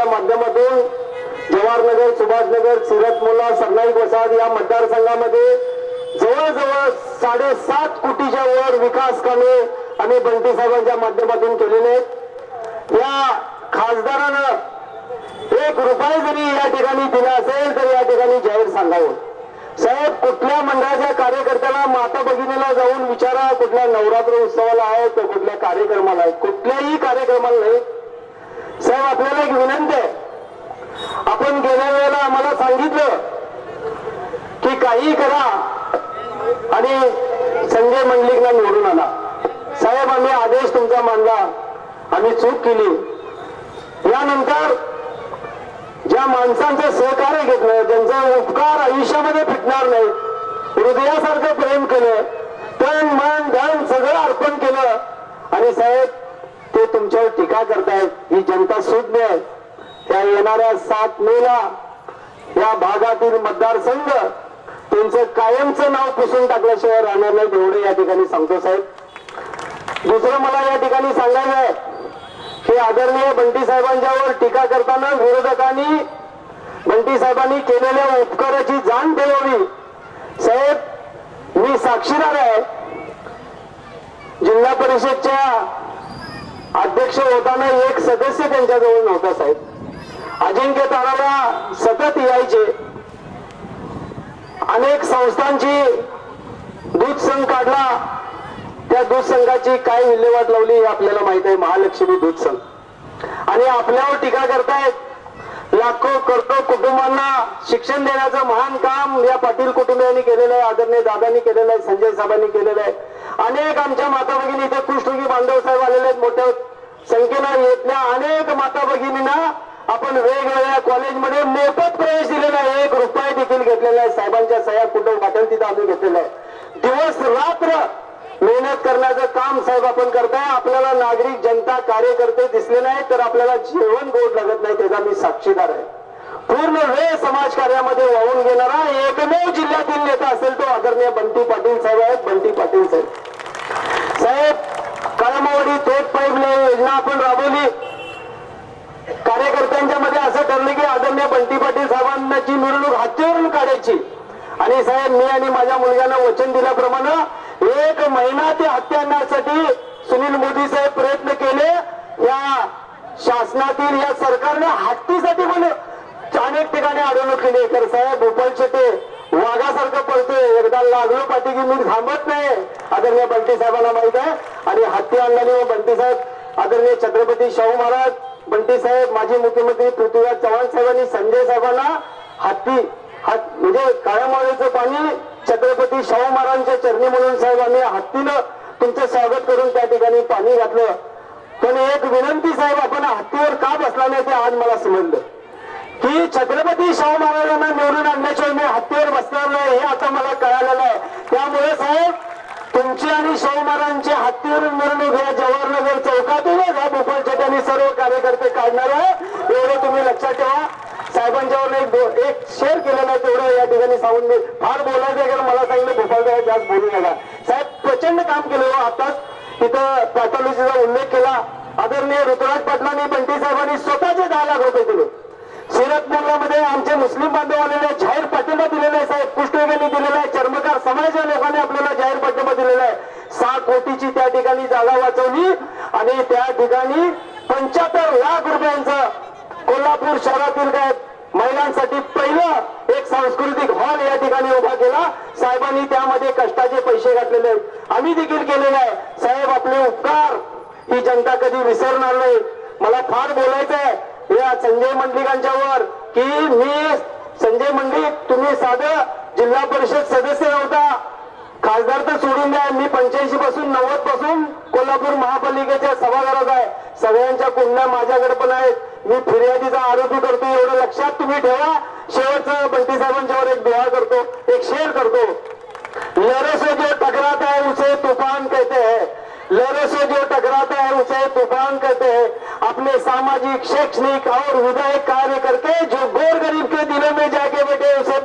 साहेबांच्या माध्यमातून जवाहरनगर, सुभाषनगर, सिरतमोला, सरनाईक वसाहत या मतदारसंघामध्ये जवळजवळ 7.5 कोटीच्या वर विकास कामे आम्ही बंटी साहेबांच्या माध्यमातून केलेले आहेत. या खासदारानं 1 रुपया जरी या ठिकाणी दिला असेल तर या ठिकाणी जाहीर सांगावं. साहेब, कुठल्या मंडळाच्या कार्यकर्त्याला माता भगिनीला जाऊन विचारा, कुठल्या नवरात्र उत्सवाला आहेत तर कुठल्या कार्यक्रमाला आहेत, कुठल्याही कार्यक्रमाला नाही. साहेब, आपल्याला एक विनंती आहे. आपण गेल्या वेळेला आम्हाला सांगितलं की काही करा आणि संजय मंडलिकला निवडून आणा. साहेब, आम्ही आदेश तुमचा मानला, आम्ही चूक केली. यानंतर ज्या माणसांचं सहकार्य घेतलं, ज्यांचा उपकार आयुष्यामध्ये फिटणार नाही, हृदयासारखं प्रेम केलं, तन मन धन सगळं अर्पण केलं आणि साहेब ते तुमच्यावर टीका करतायत. ही जनता सुज्ञ आहे. त्या येणाऱ्या 7 मेला या भागातील मतदारसंघ त्यांचं कायमचं नाव पुसून टाकल्याशिवाय राहणार नाही, एवढे या ठिकाणी सांगतो साहेब. दुसरं मला या ठिकाणी सांगायचं आहे की आदरणीय बंटी साहेबांच्यावर टीका करताना विरोधकांनी बंटी साहेबांनी केलेल्या उपकाराची जाण ठेवावी. साहेब, मी साक्षीदार आहे. जिल्हा परिषदच्या अध्यक्ष होताना एक सदस्य त्यांच्याजवळ नव्हता साहेब. अजिंक्य ताराला सतत यायचे. अनेक संस्थांची दूध संघ काढला, त्या दूध संघाची काय विल्हेवाट लावली हे आपल्याला माहित आहे, महालक्ष्मी दूध संघ. आणि आपल्यावर टीका करतायत. लाखो करोडो कुटुंबांना शिक्षण देण्याचं महान काम या पाटील कुटुंबियांनी केलेलं आहे, आदरणीय दादांनी केलेलं आहे, संजय साहेबांनी केलेलं आहे. अनेक आमच्या माता भगिनी इथे कुष्ठरोगी बांधव साहेब आलेले आहेत, मोठ्या संख्येनं येतल्या अनेक माता भगिनींना आपण वेगवेगळ्या कॉलेजमध्ये मोफत प्रवेश दिलेला आहे, 1 रुपया देखील घेतलेला आहे. साहेबांच्या सह्या कुठं वाटेल तिथं आम्ही घेतलेलं आहे. दिवस रात्र मेहनत करण्याचं काम साहेब आपण करताय. आपल्याला नागरिक, जनता, कार्यकर्ते दिसले नाही तर आपल्याला जेवण गोड लागत नाही, त्याचा मी साक्षीदार आहे. पूर्ण वेळ समाजकार्यामध्ये वाहून घेणारा एकमेव जिल्ह्यातील नेता असेल तो आदरणीय बंटी पाटील साहेब आहेत. बंटी पाटील साहेब. साहेब, कळमवाडी थेट पाईपलाईन योजना आपण राबवली. कार्यकर्त्यांच्या मध्ये असं ठरलं की आदरणीय बंटी पाटील साहेबांची मिरवणूक हत्तीवरून काढायची. आणि साहेब, मी आणि माझ्या मुलग्यानं वचन दिल्याप्रमाणे 1 महिना ते हत्ती आणण्यासाठी सुनील मोदी साहेब प्रयत्न केले. या शासनातील या सरकारने हत्तीसाठी पण अनेक ठिकाणी अडवणूक केली. तर साहेब, भोपाळ शेटे वाघासारखं पळतोय, एकदा लागलो पाठी की मी थांबत नाही, आदरणीय बंटी साहेबांना माहित आहे. आणि हत्ती आणल्याने बंटी साहेब, आदरणीय छत्रपती शाहू महाराज, बंटी साहेब, माजी मुख्यमंत्री पृथ्वीराज चव्हाण साहेबांनी संजय साहेबांना हत्ती म्हणजे काळ्यामाळीचं पाणी छत्रपती शाहू महाराजांच्या चरणी म्हणून साहेब आम्ही हत्तीनं तुमचं स्वागत करून त्या ठिकाणी पाणी घातलं. पण एक विनंती साहेब, आपण हत्तीवर का बसला नाही ते आज मला समजलं की छत्रपती शाहू महाराजांना निवडून आणल्याशिवाय मी हत्तीवर बसणार नाही हे आता मला कळालेलं आहे. त्यामुळे साहेब, तुमची आणि शाहू महाराजांची हत्तीवरून मिरवणूक या जवाहरनगर चौकातूनच ह्या भोपाळ शेट्यांनी सर्व कार्यकर्ते काढणार आहे, एवढं तुम्ही लक्षात ठेवा. साहेबांच्यावर एक शेअर केलेला तेवढं या ठिकाणी सांगून मी फार बोलायचं आहे, मला सांगितलं भोपाळ जास्त बोलू नका. साहेब, प्रचंड काम केलं. आताच इथं पॅथॉलॉजीचा उल्लेख केला. आदरणीय ऋतुराज पाटलांनी, बंटी साहेबांनी स्वतःचे 10 लाख रुपये दिले. सिरतमोलामध्ये आमचे मुस्लिम बांधव आलेले जाहीर पाठिंबा दिलेला आहे साहेब. कुष्ठरोग्यांनी दिलेला आहे, चर्मकार समाजाच्या लोकांनी आपल्याला जाहीर पाठिंबा दिलेला आहे. 6 कोटीची त्या ठिकाणी जागा वाचवली आणि त्या ठिकाणी 75 लाख रुपयांचं कोल्हापूर शहरातील काय महिलांसाठी पहिलं एक सांस्कृतिक हॉल या ठिकाणी उभा केला. साहेबांनी त्यामध्ये कष्टाचे पैसे घातलेले आहेत, आम्ही देखील केलेले आहे. साहेब, आपले उपकार ही जनता कधी विसरणार नाही. मला फार बोलायचं आहे या संजय मंडलिकांच्यावर की मी संजय मंडलिक, तुम्ही साधं जिल्हा परिषद सदस्य नव्हता, खासदार तर सोडून द्या. मी 85 पासून 90 पासून कोल्हापूर महापालिकेच्या सभागृहात आहे. सगळ्यांच्या कुंडल्या माझ्याकडे पण आहेत. मी फिर्यादीचा आरोपी करतो, एवढं लक्षात तुम्ही ठेवा. शेवटचं बंटी साहेबांच्यावर एक दुआ करतो, एक शेअर करतो. लहरों से जो टकराता है उसे तूफान कहते हैं, लहरों से जो टकराता है उसे तूफान कहते हैं. अपने सामाजिक, शैक्षणिक और विधायक कार्य करके जो गोर गरीब के दिलों में जाके बैठे उसे